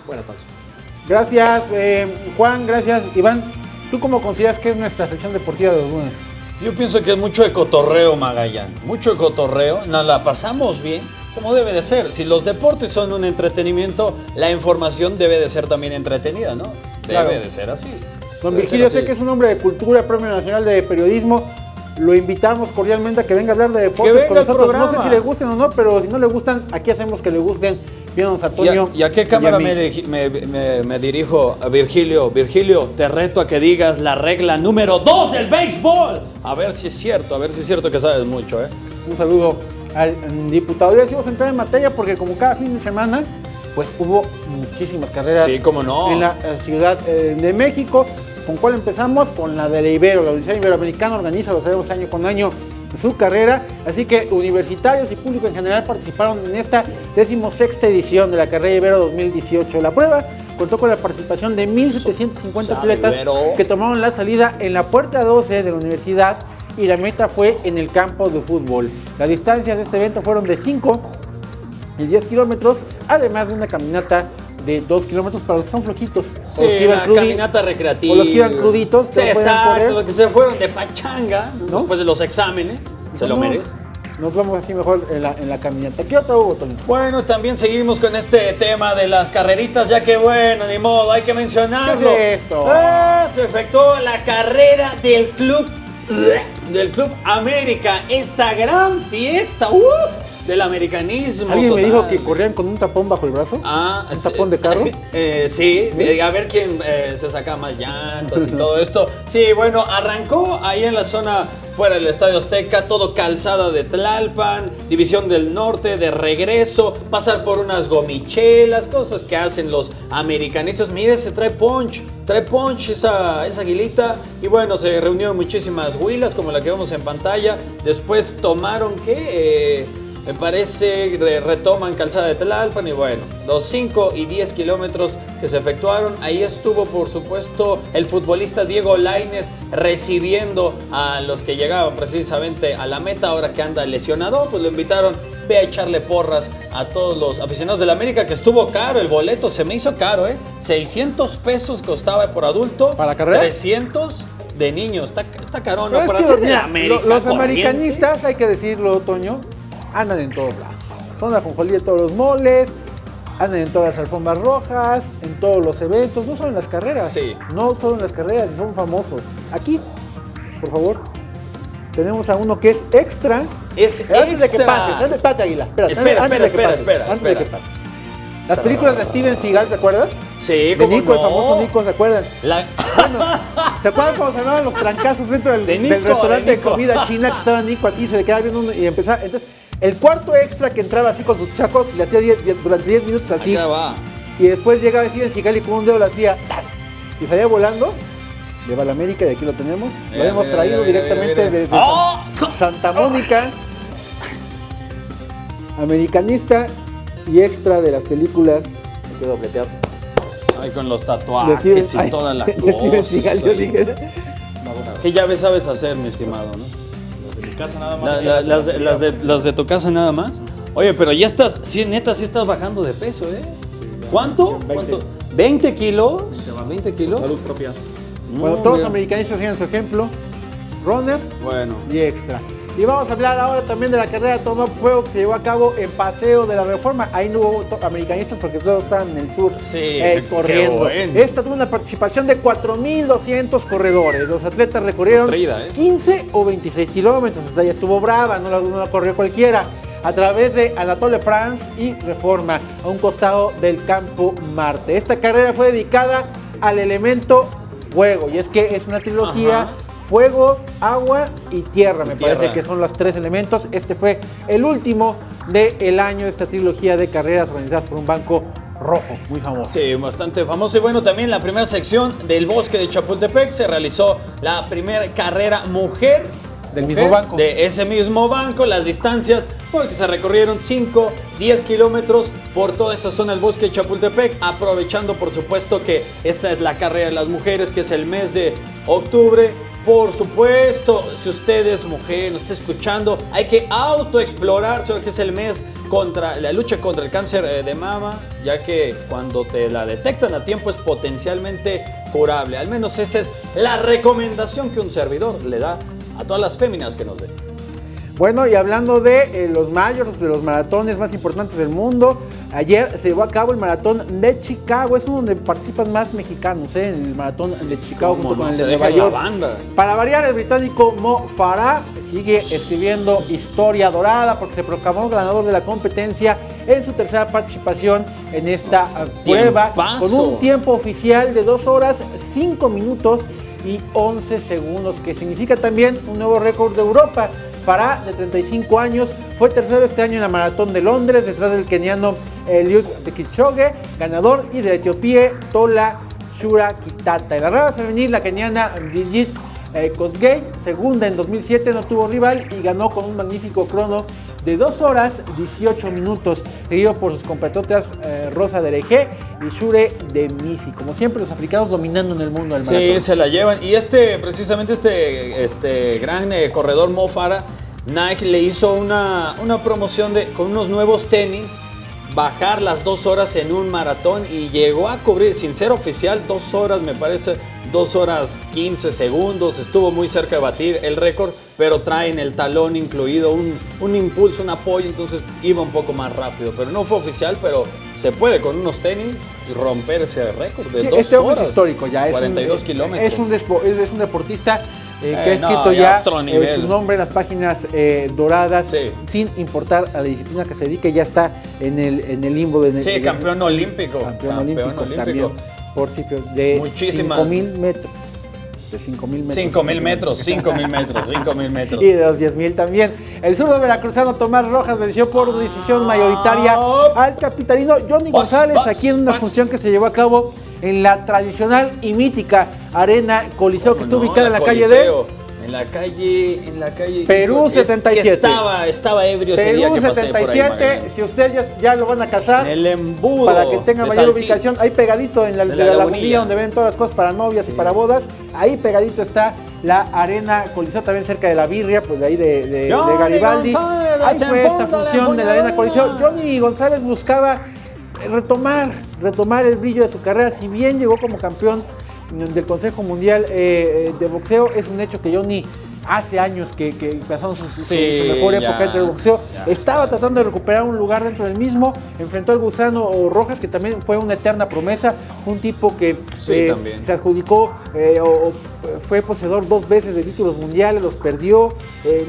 Buenas noches. Gracias, Juan, gracias, Iván. ¿Tú cómo consideras que es nuestra sección deportiva de los lunes? Yo pienso que es mucho de cotorreo, Magallán. Mucho de cotorreo. Nos la pasamos bien, como debe de ser. Si los deportes son un entretenimiento, la información debe de ser también entretenida, ¿no? Claro. Debe de ser así. Don Debe Virgilio, ser sé que es un hombre de cultura, Premio Nacional de Periodismo. Lo invitamos cordialmente a que venga a hablar de deportes venga con al nosotros. No programa. sé si le gusten o no, pero si no le gustan, aquí hacemos que le gusten. Viernes Antonio. ¿Y a qué cámara y a mí. me dirijo? A Virgilio. Virgilio, te reto a que digas la regla número 2 del béisbol. A ver si es cierto que sabes mucho, ¿eh? Un saludo al diputado. Ya decimos entrar en materia porque como cada fin de semana, pues hubo muchísimas carreras Sí, cómo no. en la Ciudad de México. ¿Con cuál empezamos? Con la de la Ibero. La Universidad Iberoamericana organiza, lo sabemos año con año, su carrera, así que universitarios y público en general participaron en esta 16ª edición de la carrera Ibero 2018. La prueba contó con la participación de 1,750 atletas que tomaron la salida en la puerta 12 de la universidad y la meta fue en el campo de fútbol. Las distancias de este evento fueron de 5 y 10 kilómetros, además de una caminata de 2 kilómetros para los que son flojitos. Sí, la caminata recreativa. O los que iban cruditos. Sí, exacto, los que se fueron de pachanga, ¿no? Después de los exámenes, se lo merece. Nos vamos así mejor en la caminata. ¿Qué otro hubo, Toño? Bueno, también seguimos con este tema de las carreritas, ya que bueno, ni modo, hay que mencionarlo. ¿Qué es esto? Se efectuó la carrera del Club América, esta gran fiesta del americanismo. ¿Alguien total. me dijo que corrían con un tapón bajo el brazo? ¿Un tapón de carro? Sí, a ver quién se saca más llantas y todo esto. Sí, bueno, arrancó ahí en la zona fuera del Estadio Azteca, todo calzada de Tlalpan, División del Norte, de regreso, pasar por unas gomichelas, cosas que hacen los americanistas. Mire, se trae punch esa aguilita. Y bueno, se reunieron muchísimas huilas como la que vemos en pantalla. Después tomaron, me parece, retoman calzada de Tlalpan y bueno, los 5 y 10 kilómetros que se efectuaron. Ahí estuvo, por supuesto, el futbolista Diego Lainez recibiendo a los que llegaban precisamente a la meta. Ahora que anda lesionado, pues lo invitaron, ve a echarle porras a todos los aficionados de la América, que estuvo caro el boleto, se me hizo caro, 600 pesos costaba por adulto. ¿Para la carrera? 300 de niños, está caro, ¿no? Pero Para es que, hacer de mira, la América los corriente. americanistas, hay que decirlo, Toño, andan en todos lados. Son la ajonjolí de todos los moles, andan en todas las alfombras rojas, en todos los eventos, no solo en las carreras. Sí. No solo en las carreras, son famosos. Aquí, por favor, tenemos a uno que es extra. Antes de que pase, espérate, Águila. Espera. Antes de que pase. Las películas de Steven Seagal, ¿te acuerdas? Sí, De como Nico, no. el famoso Nico, ¿se acuerdan? Bueno, ¿se acuerdan cuando se llamaban los trancazos dentro del restaurante de comida china que estaba Nico así, se le quedaba viendo uno y empezaba? Entonces, el cuarto extra que entraba así con sus chacos, le hacía durante 10 minutos así. Acá va. Y después llegaba Steven Seagal y con un dedo le hacía ¡tas! Y salía volando. Lleva a la América y aquí lo tenemos. Lo hemos traído directamente desde Santa Mónica. Americanista y extra de las películas. Me quedo dobleteado. Ay, con los tatuajes y toda la cosa. Seagal, yo dije. ¿Qué llaves sabes hacer, mi estimado, no? Las de mi casa nada más. Las de tu casa nada más. Oye, pero ya estás, sí, neta, sí estás bajando de peso, ¿eh? ¿Cuánto? 20. ¿Cuánto? ¿20 kilos? ¿20 kilos? Salud propia. Bueno, todos los americanistas siguen su ejemplo. Runner Bueno. y extra. Y vamos a hablar ahora también de la carrera de Toma Fuego que se llevó a cabo en Paseo de la Reforma. Ahí no hubo americanistas porque todos estaban en el sur Sí, corriendo. qué bueno. Esta tuvo una participación de 4,200 corredores. Los atletas recorrieron Nutrida, 15 o 26 kilómetros. Esta ya estuvo brava, no la corrió cualquiera. A través de Anatole France y Reforma, a un costado del Campo Marte. Esta carrera fue dedicada al elemento fuego. Y es que es una trilogía. Ajá. Fuego, agua y tierra, me tierra. parece que son los 3 elementos. Este fue el último del año de esta trilogía de carreras organizadas por un banco rojo, muy famoso. Sí, bastante famoso. Y bueno, también la primera sección del Bosque de Chapultepec se realizó la primera carrera mujer. Del mismo banco. De ese mismo banco, las distancias, porque se recorrieron 5, 10 kilómetros por toda esa zona del Bosque de Chapultepec, aprovechando por supuesto que esa es la carrera de las mujeres, que es el mes de octubre. Por supuesto, si usted es mujer, nos está escuchando, hay que autoexplorarse, que es el mes contra la lucha contra el cáncer de mama, ya que cuando te la detectan a tiempo es potencialmente curable. Al menos esa es la recomendación que un servidor le da a todas las féminas que nos ven. Bueno, y hablando de los mayores, de los maratones más importantes del mundo, ayer se llevó a cabo el maratón de Chicago. Es uno donde participan más mexicanos, en el maratón de Chicago junto con el de Nueva York. Para variar, el británico Mo Farah sigue escribiendo historia dorada porque se proclamó ganador de la competencia en su tercera participación en esta prueba, con un tiempo oficial de 2 horas, 5 minutos y 11 segundos, que significa también un nuevo récord de Europa. Farah, de 35 años, fue tercero este año en la Maratón de Londres, detrás del keniano Eliud Kipchoge, ganador, y de Etiopía, Tola Shura Kitata. En la rama femenil, la keniana Brigid Kosgei, segunda en 2007, no tuvo rival y ganó con un magnífico crono de 2 horas 18 minutos, seguido por sus compatriotas Rosa Derejé y Shure Demisi. Como siempre, los africanos dominando en el mundo del maratón. Sí, se la llevan. Y precisamente este gran corredor Mo Farah, Nike le hizo una promoción con unos nuevos tenis, bajar las 2 horas en un maratón, y llegó a cubrir, sin ser oficial, 2 horas, me parece, 2 horas 15 segundos. Estuvo muy cerca de batir el récord, pero trae en el talón incluido un impulso, un apoyo, entonces iba un poco más rápido. Pero no fue oficial, pero se puede con unos tenis y romper ese récord de 2 horas. Este hombre es histórico ya. 42 kilómetros. Es un deportista que ha escrito ya su nombre en las páginas doradas, sí, sin importar a la disciplina que se dedique, ya está en el limbo. Sí, campeón olímpico. Campeón olímpico. También, por ciclo de 5.000 metros. De 5.000 metros. 5.000 metros, 5.000 metros, 5.000 metros. Y de los 10.000 también. El zurdo veracruzano Tomás Rojas venció por decisión mayoritaria al capitalino Johnny González, aquí en una función que se llevó a cabo en la tradicional y mítica Arena Coliseo, que está ubicada en la calle de... En la calle Perú 77. Que estaba ebrio ese día que pasé por ahí, 77, si ustedes ya lo van a cazar, el embudo, para que tenga mayor ubicación, ahí pegadito en la lagunilla donde ven todas las cosas para novias y para bodas, ahí pegadito está la Arena Coliseo, también cerca de la Birria, pues de ahí de Garibaldi. Ahí fue esta función de la Arena Coliseo. Johnny González buscaba retomar el brillo de su carrera, si bien llegó como campeón del Consejo Mundial de Boxeo. Es un hecho que Johnny hace años que pasó su mejor época dentro del boxeo, estaba tratando de recuperar un lugar dentro del mismo, enfrentó al Gusano Rojas, que también fue una eterna promesa, un tipo que se adjudicó fue poseedor 2 veces de títulos mundiales, los perdió,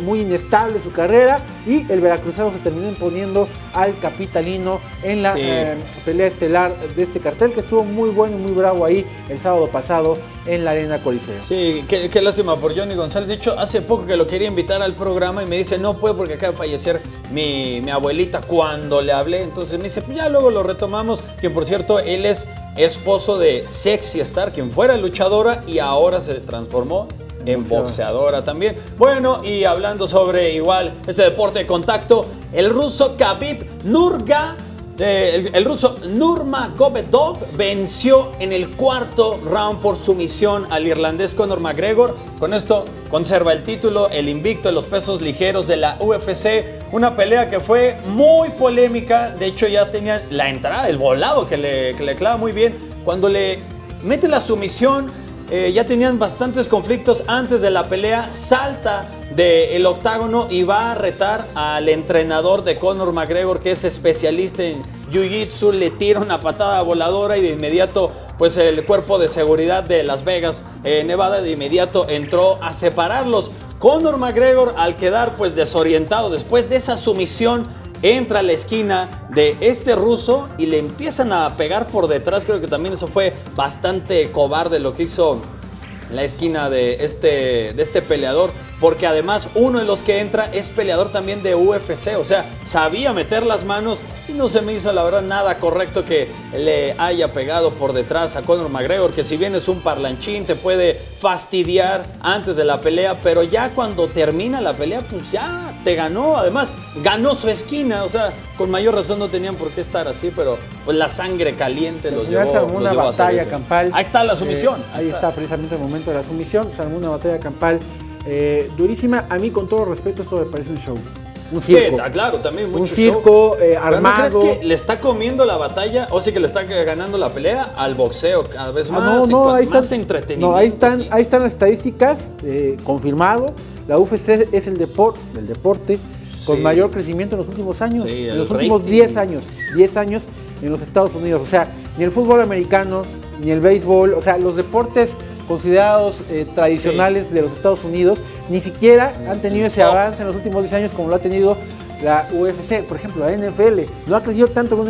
muy inestable su carrera, y el veracruzano se terminó imponiendo al capitalino en la pelea estelar de este cartel, que estuvo muy bueno y muy bravo ahí el sábado pasado en la Arena Coliseo. Sí, qué lástima por Johnny González. De hecho, hace poco que lo quería invitar al programa y me dice, no puedo porque acaba de fallecer mi abuelita cuando le hablé. Entonces me dice, pues ya luego lo retomamos, que por cierto, él es esposo de Sexy Star, quien fuera luchadora y ahora se transformó en boxeadora también. Bueno, y hablando sobre igual este deporte de contacto, el ruso Khabib el ruso Nurmagomedov venció en el 4º round por sumisión al irlandés Conor McGregor. Con esto conserva el título, el invicto de los pesos ligeros de la UFC. Una pelea que fue muy polémica. De hecho, ya tenía la entrada, el volado que le clava muy bien. Cuando le mete la sumisión, ya tenían bastantes conflictos antes de la pelea. Salta del octágono y va a retar al entrenador de Conor McGregor, que es especialista en Jiu-Jitsu. Le tira una patada voladora y de inmediato, pues el cuerpo de seguridad de Las Vegas, Nevada, de inmediato entró a separarlos. Conor McGregor, al quedar pues desorientado después de esa sumisión, entra a la esquina de este ruso y le empiezan a pegar por detrás. Creo que también eso fue bastante cobarde lo que hizo la esquina de este peleador, porque además uno de los que entra es peleador también de UFC, o sea, sabía meter las manos y no se me hizo la verdad nada correcto que le haya pegado por detrás a Conor McGregor, que si bien es un parlanchín, te puede fastidiar antes de la pelea, pero ya cuando termina la pelea, pues ya te ganó, además ganó su esquina, o sea, con mayor razón no tenían por qué estar así, pero pues la sangre caliente los llevó, se armó una batalla campal. Ahí está la sumisión. Ahí está precisamente el momento de la sumisión, se armó una batalla campal durísima. A mí, con todo respeto, esto me parece un show. Un circo. Sí, claro, también mucho un circo armado. ¿No crees que le está comiendo la batalla, o sí que le está ganando la pelea al boxeo cada vez más? Más entretenimiento. No, ahí están las estadísticas, confirmado. La UFC es el deporte con mayor crecimiento en los últimos años, en los últimos 10 años en los Estados Unidos. O sea, ni el fútbol americano, ni el béisbol, o sea, los deportes considerados tradicionales de los Estados Unidos, ni siquiera han tenido ese avance en los últimos 10 años como lo ha tenido la UFC. Por ejemplo, la NFL no ha crecido tanto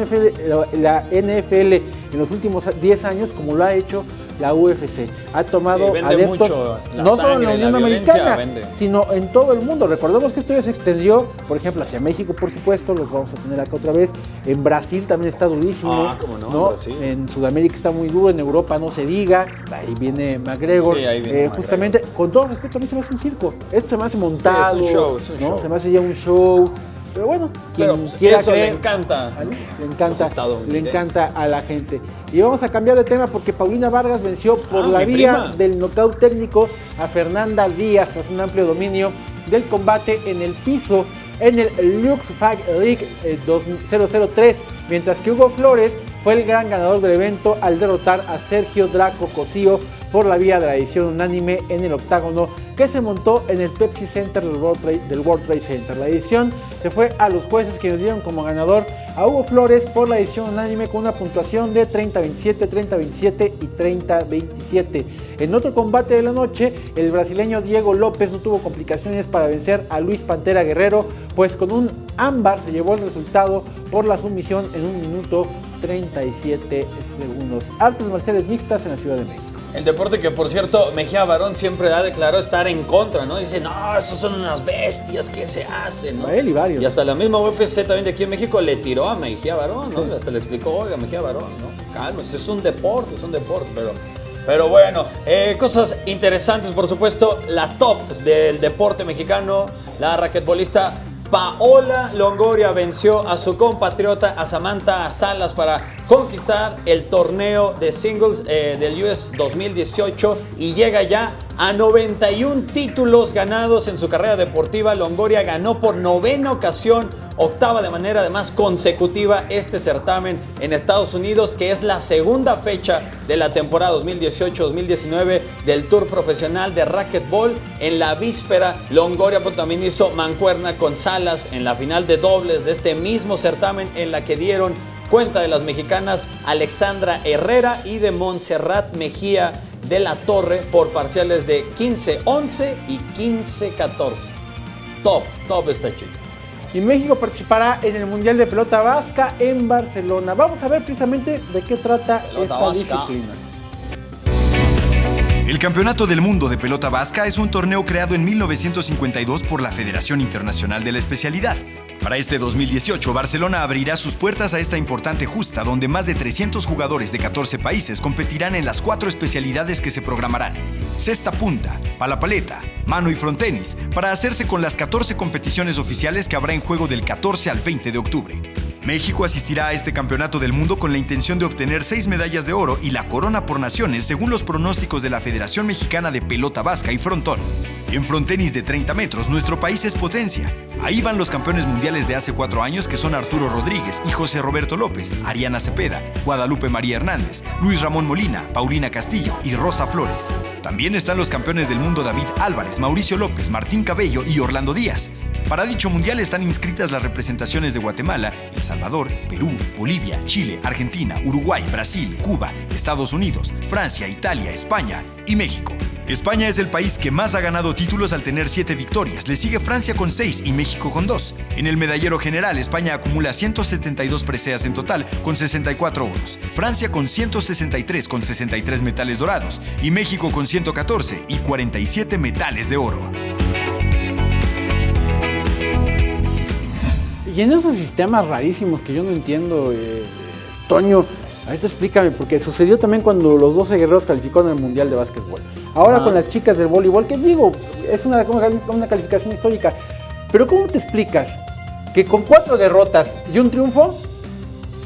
la NFL en los últimos 10 años como lo ha hecho la UFC. Ha tomado adeptos no solo en la Unión Americana, sino en todo el mundo. Recordemos que esto ya se extendió, por ejemplo, hacia México, por supuesto, los vamos a tener acá otra vez. En Brasil también está durísimo. ¿Cómo no? ¿no? En Sudamérica está muy duro, en Europa no se diga. Ahí viene McGregor. Sí, ahí viene justamente, con todo respeto, a mí se me hace un circo. Esto se me hace montado. Sí, es un show, ¿no? Se me hace ya un show. Pero bueno, quiera eso creer, le encanta. Le encanta a la gente. Y vamos a cambiar de tema porque Paulina Vargas venció por la vía del nocaut técnico a Fernanda Díaz tras un amplio dominio del combate en el piso en el Lux Fight League 2003, mientras que Hugo Flores fue el gran ganador del evento al derrotar a Sergio Draco Cosío por la vía de la decisión unánime en el octágono que se montó en el Pepsi Center del World Trade Center. La decisión se fue a los jueces, quienes dieron como ganador a Hugo Flores por la decisión unánime con una puntuación de 30-27, 30-27 y 30-27. En otro combate de la noche, el brasileño Diego López no tuvo complicaciones para vencer a Luis Pantera Guerrero, pues con un ámbar se llevó el resultado por la sumisión en 1 minuto 37 segundos. Artes marciales mixtas en la Ciudad de México. El deporte que, por cierto, Mejía Barón siempre ha declarado estar en contra, ¿no? Dice, no, esos son unas bestias, ¿qué se hacen, no? A él y varios. Y hasta la misma UFC también de aquí en México le tiró a Mejía Barón, ¿no? Sí. Hasta le explicó, oiga, Mejía Barón, ¿no? Cálmese, es un deporte, pero bueno, cosas interesantes, por supuesto, la top del deporte mexicano, la raquetbolista Paola Longoria venció a su compatriota, a Samantha Salas, para conquistar el torneo de singles del US 2018 y llega ya a 91 títulos ganados en su carrera deportiva. Longoria ganó por 9ª ocasión, 8ª de manera además consecutiva, este certamen en Estados Unidos, que es la segunda fecha de la temporada 2018-2019 del Tour Profesional de Racquetball. En la víspera, Longoria también hizo mancuerna con Salas en la final de dobles de este mismo certamen, en la que dieron cuenta de las mexicanas Alexandra Herrera y de Montserrat Mejía de la Torre por parciales de 15-11 y 15-14. Top esta chica. Y México participará en el Mundial de Pelota Vasca en Barcelona. Vamos a ver precisamente de qué trata esta disciplina. El Campeonato del Mundo de Pelota Vasca es un torneo creado en 1952 por la Federación Internacional de la Especialidad. Para este 2018, Barcelona abrirá sus puertas a esta importante justa, donde más de 300 jugadores de 14 países competirán en las 4 especialidades que se programarán: cesta punta, palapaleta, mano y frontenis, para hacerse con las 14 competiciones oficiales que habrá en juego del 14 al 20 de octubre. México asistirá a este campeonato del mundo con la intención de obtener 6 medallas de oro y la corona por naciones, según los pronósticos de la Federación Mexicana de Pelota Vasca y Frontón. En frontenis de 30 metros, nuestro país es potencia. Ahí van los campeones mundiales de hace 4 años, que son Arturo Rodríguez y José Roberto López, Ariana Cepeda, Guadalupe María Hernández, Luis Ramón Molina, Paulina Castillo y Rosa Flores. También están los campeones del mundo David Álvarez, Mauricio López, Martín Cabello y Orlando Díaz. Para dicho mundial están inscritas las representaciones de Guatemala, El Salvador, Perú, Bolivia, Chile, Argentina, Uruguay, Brasil, Cuba, Estados Unidos, Francia, Italia, España y México. España es el país que más ha ganado títulos al tener 7 victorias, le sigue Francia con 6 y México con 2. En el medallero general, España acumula 172 preseas en total con 64 oros, Francia con 163 con 63 metales dorados y México con 114 y 47 metales de oro. Y en esos sistemas rarísimos que yo no entiendo, Toño, ahorita explícame, porque sucedió también cuando los 12 guerreros calificaron al Mundial de Básquetbol. Ahora con las chicas del voleibol, que digo, es una calificación histórica. Pero ¿cómo te explicas que con 4 derrotas y un triunfo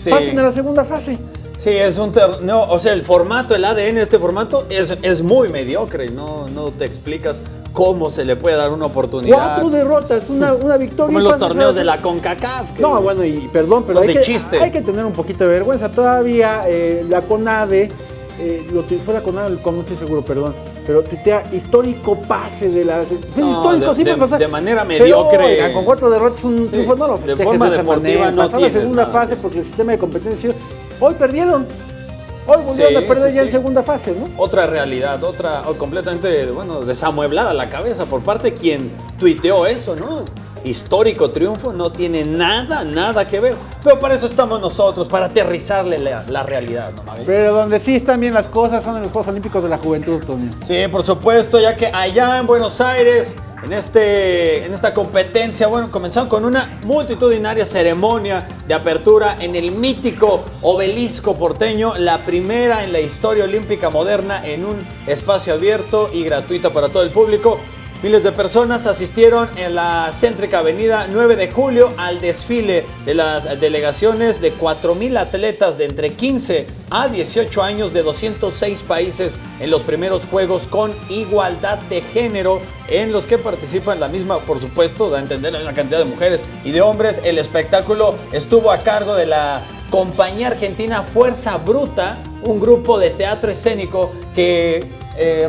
pasen a la segunda fase? Sí, es un torneo, o sea, el formato, el ADN de este formato es muy mediocre. No te explicas cómo se le puede dar una oportunidad. 4 derrotas, una victoria. Como en los torneos de la CONCACAF. No, bueno, y perdón, pero hay que tener un poquito de vergüenza. Todavía la CONADE, fue la CONADE, no estoy seguro, perdón, pero tuitea histórico pase de la... De manera mediocre. Pero, oigan, con 4 derrotas un triunfo no lo de forma deportiva no pasó a la segunda nada. fase porque el sistema de competencia... Hoy perdieron. Hoy volvieron a perder ya en segunda fase, ¿no? Otra realidad, completamente, desamueblada la cabeza por parte de quien tuiteó eso, ¿no? Histórico triunfo, no tiene nada que ver. Pero para eso estamos nosotros, para aterrizarle la realidad, ¿no, Mavi? Pero donde sí están bien las cosas son en los Juegos Olímpicos de la Juventud, Toño. Sí, por supuesto, ya que allá en Buenos Aires, en esta competencia, comenzaron con una multitudinaria ceremonia de apertura en el mítico Obelisco porteño, la primera en la historia olímpica moderna en un espacio abierto y gratuito para todo el público. Miles de personas asistieron en la céntrica avenida 9 de julio al desfile de las delegaciones de 4,000 atletas de entre 15 a 18 años de 206 países en los primeros Juegos con igualdad de género, en los que participan la misma, por supuesto, da a entender la misma cantidad de mujeres y de hombres. El espectáculo estuvo a cargo de la compañía argentina Fuerza Bruta, un grupo de teatro escénico que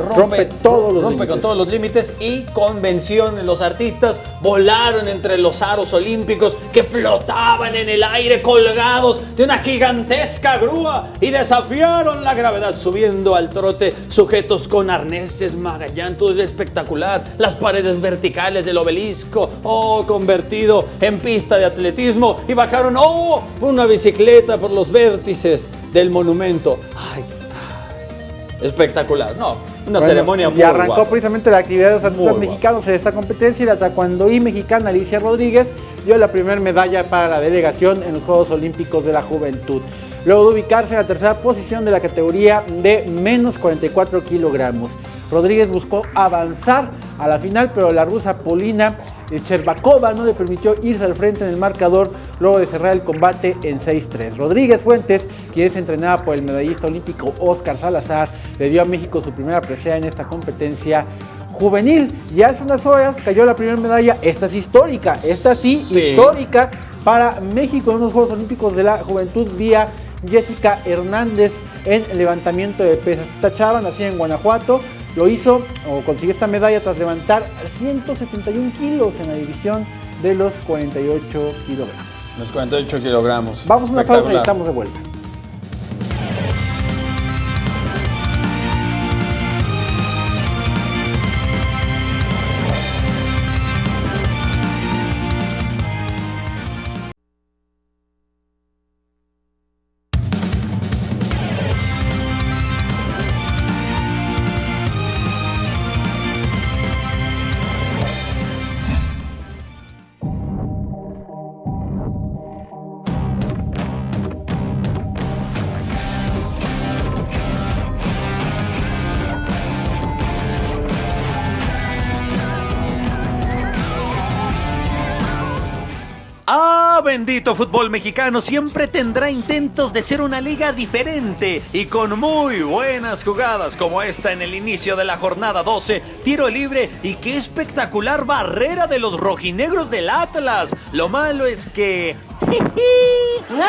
rompe con todos los límites y convención. Los artistas volaron entre los aros olímpicos que flotaban en el aire colgados de una gigantesca grúa y desafiaron la gravedad subiendo al trote sujetos con arneses Magallanes. Todo es espectacular. Las paredes verticales del obelisco, convertido en pista de atletismo, y bajaron una bicicleta por los vértices del monumento. Espectacular, una ceremonia muy guapa. Y arrancó precisamente la actividad de los atletas mexicanos en esta competencia, y la taekwondoí mexicana Alicia Rodríguez dio la primera medalla para la delegación en los Juegos Olímpicos de la Juventud. Luego de ubicarse en la tercera posición de la categoría de menos 44 kilogramos. Rodríguez buscó avanzar a la final, pero la rusa Polina Chervakova no le permitió irse al frente en el marcador luego de cerrar el combate en 6-3. Rodríguez Fuentes, quien es entrenada por el medallista olímpico Óscar Salazar, le dio a México su primera presea en esta competencia juvenil. Y hace unas horas cayó la primera medalla. Esta es histórica, histórica para México en los Juegos Olímpicos de la Juventud, vía Jessica Hernández en levantamiento de pesas. Esta chava nacida en Guanajuato, consiguió esta medalla tras levantar 171 kilos en la división de los 48 kilogramos. Los 48 kilogramos. Vamos a una pausa y estamos de vuelta. Bendito fútbol mexicano siempre tendrá intentos de ser una liga diferente y con muy buenas jugadas como esta en el inicio de la jornada 12, tiro libre y qué espectacular barrera de los rojinegros del Atlas. Lo malo es que... ¡No!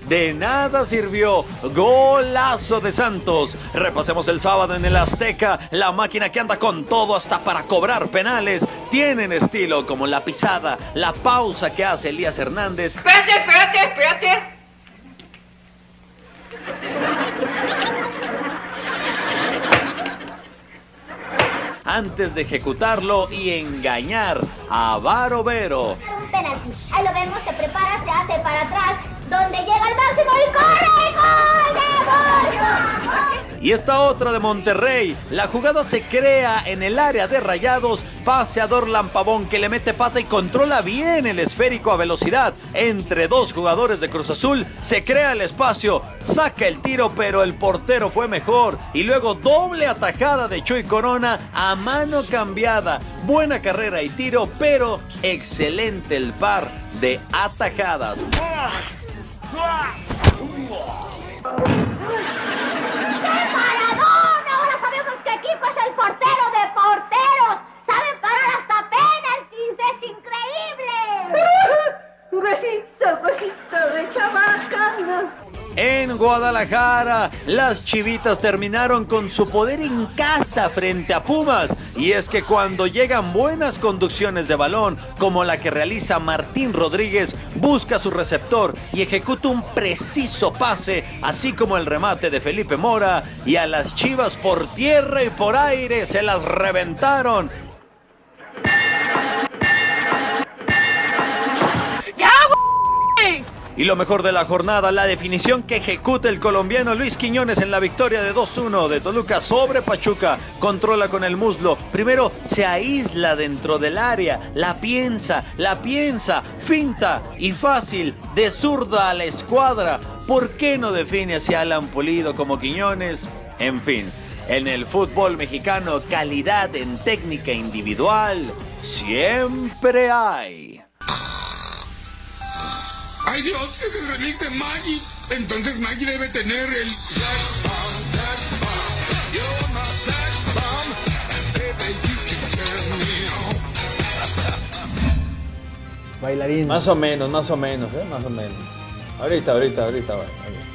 De nada sirvió. Golazo de Santos. Repasemos el sábado en el Azteca. La máquina que anda con todo hasta para cobrar penales. Tienen estilo como la pisada, la pausa que hace Elías Hernández. Espérate. Antes de ejecutarlo y engañar a Barovero. Penalti. Ahí lo vemos, se prepara, se hace para atrás, donde llega el máximo y corre, ¡gol de Borja! Y esta otra de Monterrey. La jugada se crea en el área de Rayados. Paseador Lampabón que le mete pata y controla bien el esférico a velocidad. Entre dos jugadores de Cruz Azul se crea el espacio. Saca el tiro, pero el portero fue mejor. Y luego doble atajada de Chuy Corona a mano cambiada. Buena carrera y tiro, pero excelente el par de atajadas. ¡Paradón! Ahora sabemos qué equipo es el portero de porteros. ¡Saben parar hasta penaltis! ¡Es increíble! Cosito de chamaca. En Guadalajara, las Chivitas terminaron con su poder en casa frente a Pumas. Y es que cuando llegan buenas conducciones de balón, como la que realiza Martín Rodríguez, busca su receptor y ejecuta un preciso pase, así como el remate de Felipe Mora. Y a las Chivas por tierra y por aire se las reventaron. Y lo mejor de la jornada, la definición que ejecuta el colombiano Luis Quiñones en la victoria de 2-1 de Toluca sobre Pachuca. Controla con el muslo. Primero se aísla dentro del área. La piensa, finta y fácil. De zurda a la escuadra. ¿Por qué no define hacia Alan Pulido como Quiñones? En fin, en el fútbol mexicano, calidad en técnica individual siempre hay. ¡Ay Dios! ¡Es el remix de Maggie! Entonces Maggie debe tener el... Bailarín. Más o menos, más o menos. Ahorita.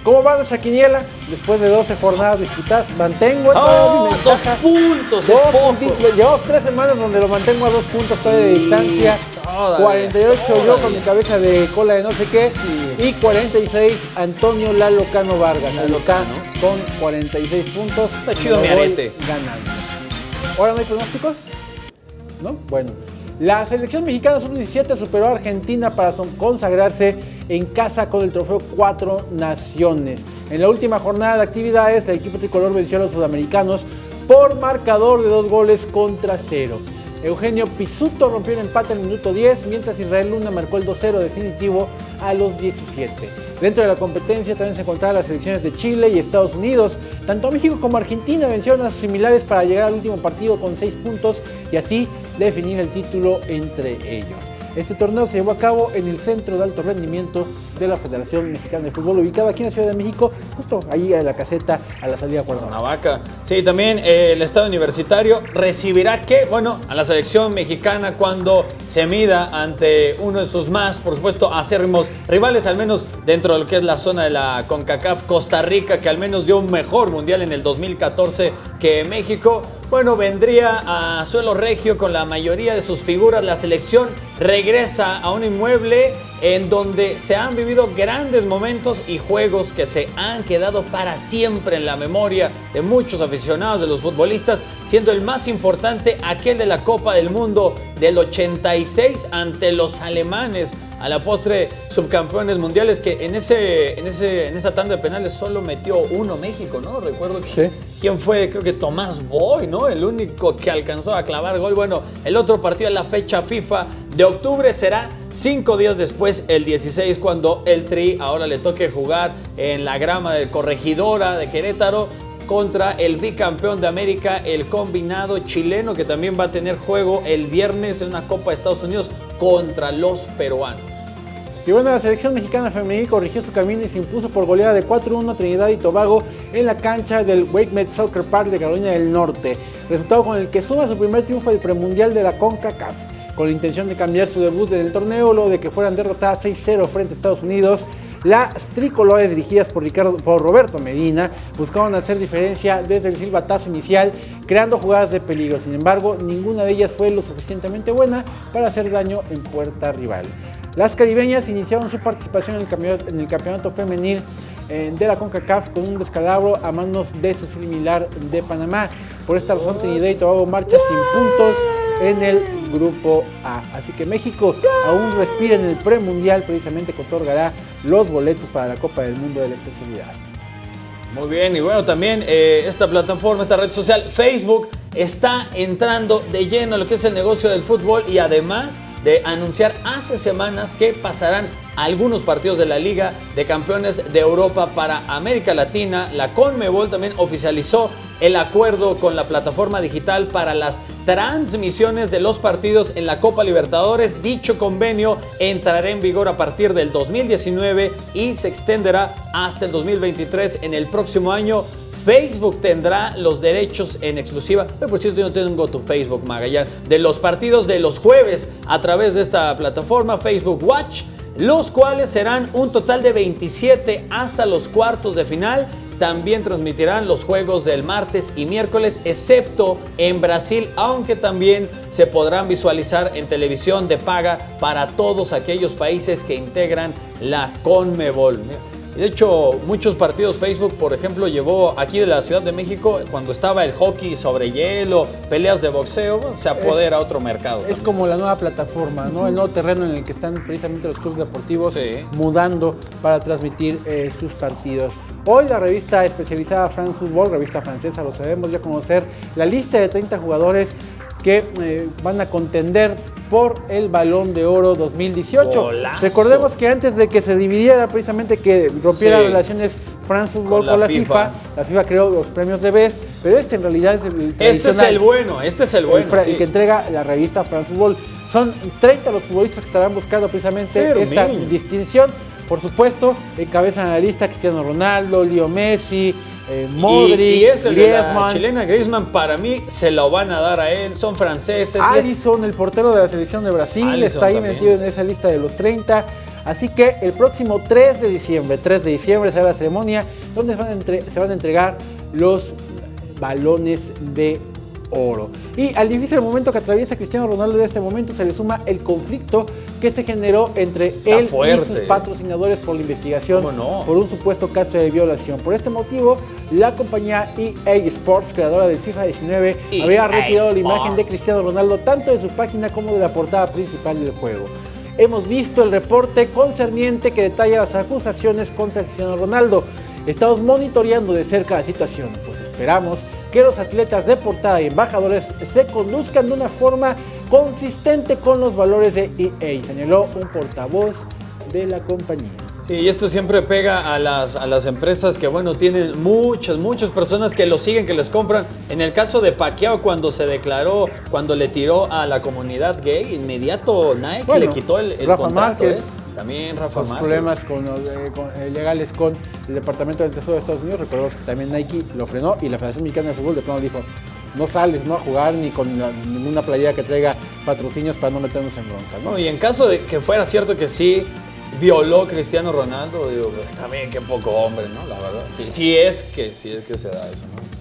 ¿Cómo va nuestra quiniela? Después de 12 jornadas disputadas, mantengo ¡Oh! mi 2 ventaja. puntos, es Dos poco. puntitos. Llevamos 3 semanas donde lo mantengo a 2 puntos todavía de distancia. 48 yo con mi cabeza de cola de no sé qué. Sí. Y 46 Antonio Lalo Cano Vargas. Lalo Cano con 46 puntos. Está chido Me mi voy arete. ganando. ¿Ahora no hay pronósticos? ¿No? Bueno. La selección mexicana sub-17 superó a Argentina para consagrarse en casa con el trofeo 4 Naciones. En la última jornada de actividades, el equipo tricolor venció a los sudamericanos por marcador de 2-0. Eugenio Pizzuto rompió el empate al minuto 10, mientras Israel Luna marcó el 2-0 definitivo a los 17. Dentro de la competencia también se encontraban las selecciones de Chile y Estados Unidos. Tanto México como Argentina vencieron a sus similares para llegar al último partido con 6 puntos y así definir el título entre ellos. Este torneo se llevó a cabo en el Centro de Alto Rendimiento de la Federación Mexicana de Fútbol, ubicado aquí en la Ciudad de México, justo ahí en la caseta a la salida a Cuernavaca. Sí, también el Estado Universitario recibirá a la selección mexicana cuando se mida ante uno de sus más, por supuesto, acérrimos rivales, al menos dentro de lo que es la zona de la CONCACAF, Costa Rica, que al menos dio un mejor mundial en el 2014 que México. Bueno, vendría a suelo regio con la mayoría de sus figuras. La selección regresa a un inmueble en donde se han vivido grandes momentos y juegos que se han quedado para siempre en la memoria de muchos aficionados de los futbolistas, siendo el más importante aquel de la Copa del Mundo del 86 ante los alemanes, a la postre subcampeones mundiales, que en esa tanda de penales solo metió uno México, ¿no? Recuerdo que Sí. ¿Quién fue? Creo que Tomás Boy, ¿no? El único que alcanzó a clavar gol. Bueno, el otro partido en la fecha FIFA de octubre será 5 días después, el 16, cuando el Tri ahora le toque jugar en la grama de Corregidora de Querétaro contra el bicampeón de América, el combinado chileno, que también va a tener juego el viernes en una Copa de Estados Unidos contra los peruanos. Y bueno, la selección mexicana femenil corrigió su camino y se impuso por goleada de 4-1 a Trinidad y Tobago en la cancha del Wake Soccer Park de Carolina del Norte. Resultado con el que suma su primer triunfo del premundial de la CONCACAF. Con la intención de cambiar su debut en el torneo, luego de que fueran derrotadas 6-0 frente a Estados Unidos, las tricolores dirigidas por Roberto Medina buscaban hacer diferencia desde el silbatazo inicial, creando jugadas de peligro. Sin embargo, ninguna de ellas fue lo suficientemente buena para hacer daño en puerta rival. Las caribeñas iniciaron su participación en el campeonato femenil de la CONCACAF con un descalabro a manos de su similar de Panamá. Por esta razón, Trinidad y Tobago marcha sin puntos en el grupo A. Así que México aún respira en el premundial, precisamente que otorgará los boletos para la Copa del Mundo de la especialidad. Muy bien, y bueno, también esta plataforma, esta red social, Facebook, está entrando de lleno a lo que es el negocio del fútbol y además de anunciar hace semanas que pasarán algunos partidos de la Liga de Campeones de Europa para América Latina. La Conmebol también oficializó el acuerdo con la plataforma digital para las transmisiones de los partidos en la Copa Libertadores. Dicho convenio entrará en vigor a partir del 2019 y se extenderá hasta el 2023. En el próximo año Facebook tendrá los derechos en exclusiva. Por cierto, yo no tengo tu Facebook, Magallán. De los partidos de los jueves a través de esta plataforma Facebook Watch, los cuales serán un total de 27 hasta los cuartos de final. También transmitirán los juegos del martes y miércoles, excepto en Brasil, aunque también se podrán visualizar en televisión de paga para todos aquellos países que integran la Conmebol. De hecho, muchos partidos Facebook, por ejemplo, llevó aquí de la Ciudad de México, cuando estaba el hockey sobre hielo, peleas de boxeo, bueno, se apodera otro mercado. Es como la nueva plataforma, ¿no? El nuevo terreno en el que están precisamente los clubes deportivos mudando para transmitir sus partidos. Hoy la revista especializada France Football, revista francesa, lo sabemos ya conocer, la lista de 30 jugadores que van a contender por el Balón de Oro 2018. ¡Golazo! Recordemos que antes de que se dividiera, precisamente que rompiera relaciones France Football con la FIFA creó los premios de Best, pero este en realidad es el Este es el bueno, el que entrega la revista France Football. Son 30 los futbolistas que estarán buscando precisamente esta distinción. Por supuesto, encabezan la lista Cristiano Ronaldo, Leo Messi, Modric, y ese de Griezmann. la chilena Griezmann, para mí se lo van a dar a él, son franceses. Alisson, el portero de la selección de Brasil, Alisson está ahí también metido en esa lista de los 30. Así que el próximo 3 de diciembre será la ceremonia donde se van a entregar los balones de oro. Y al difícil momento que atraviesa Cristiano Ronaldo en este momento se le suma el conflicto que se generó entre él y sus patrocinadores por la investigación por un supuesto caso de violación. Por este motivo, la compañía EA Sports, creadora del FIFA 19, había retirado la imagen de Cristiano Ronaldo tanto de su página como de la portada principal del juego. Hemos visto el reporte concerniente que detalla las acusaciones contra Cristiano Ronaldo. Estamos monitoreando de cerca la situación, pues esperamos que los atletas de portada y embajadores se conduzcan de una forma consistente con los valores de EA, señaló un portavoz de la compañía. Sí, y esto siempre pega a las empresas que, bueno, tienen muchas personas que lo siguen, que les compran. En el caso de Pacquiao, cuando se declaró, cuando le tiró a la comunidad gay, inmediato Nike le quitó el Rafa contrato. Márquez, también Rafa Márquez. Problemas legales con el Departamento del Tesoro de Estados Unidos. Recordemos que también Nike lo frenó y la Federación Mexicana de Fútbol de plano dijo: no sales a jugar ni con ninguna playera que traiga patrocinios para no meternos en broncas, ¿no? Y en caso de que fuera cierto que sí violó Cristiano Ronaldo, digo, también qué poco hombre, ¿no? La verdad. Sí es que se da eso, ¿no?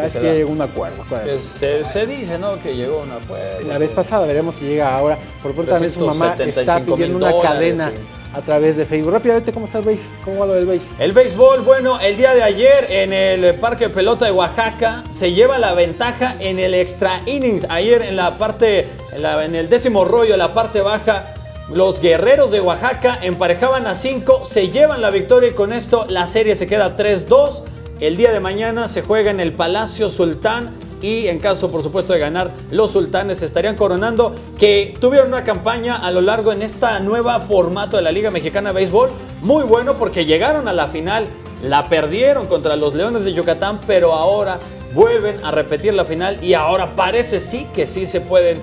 Es que llegó un acuerdo. Se dice, ¿no? Que llegó un acuerdo. La vez pasada, veremos si llega ahora. Por pronto también su mamá está pidiendo una cadena a través de Facebook. Rápidamente, ¿cómo está el béis? ¿Cómo va lo del béis? El béisbol, bueno, el día de ayer en el Parque de Pelota de Oaxaca se lleva la ventaja en el extra innings. Ayer en la parte, en el 10º rollo, la parte baja, los Guerreros de Oaxaca emparejaban a 5, se llevan la victoria y con esto la serie se queda 3-2. El día de mañana se juega en el Palacio Sultán y en caso, por supuesto, de ganar, los Sultanes se estarían coronando, que tuvieron una campaña a lo largo en esta nueva formato de la Liga Mexicana de Béisbol, muy bueno porque llegaron a la final, la perdieron contra los Leones de Yucatán, pero ahora vuelven a repetir la final y ahora parece que sí se pueden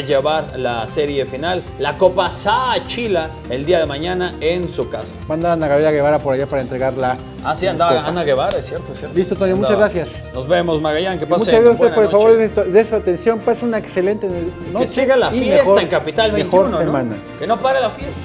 llevar la serie final, la Copa Saachila, el día de mañana en su casa. Manda a Ana Gabriela Guevara por allá para entregarla. Sí, andaba Ana Guevara, es cierto. Listo, Toño, muchas gracias. Nos vemos, Magallán, que pase. Muchas gracias a usted por el favor de su atención. Pase una excelente noche. Que siga la fiesta en Capital 21, semana. ¿no? Que no pare la fiesta.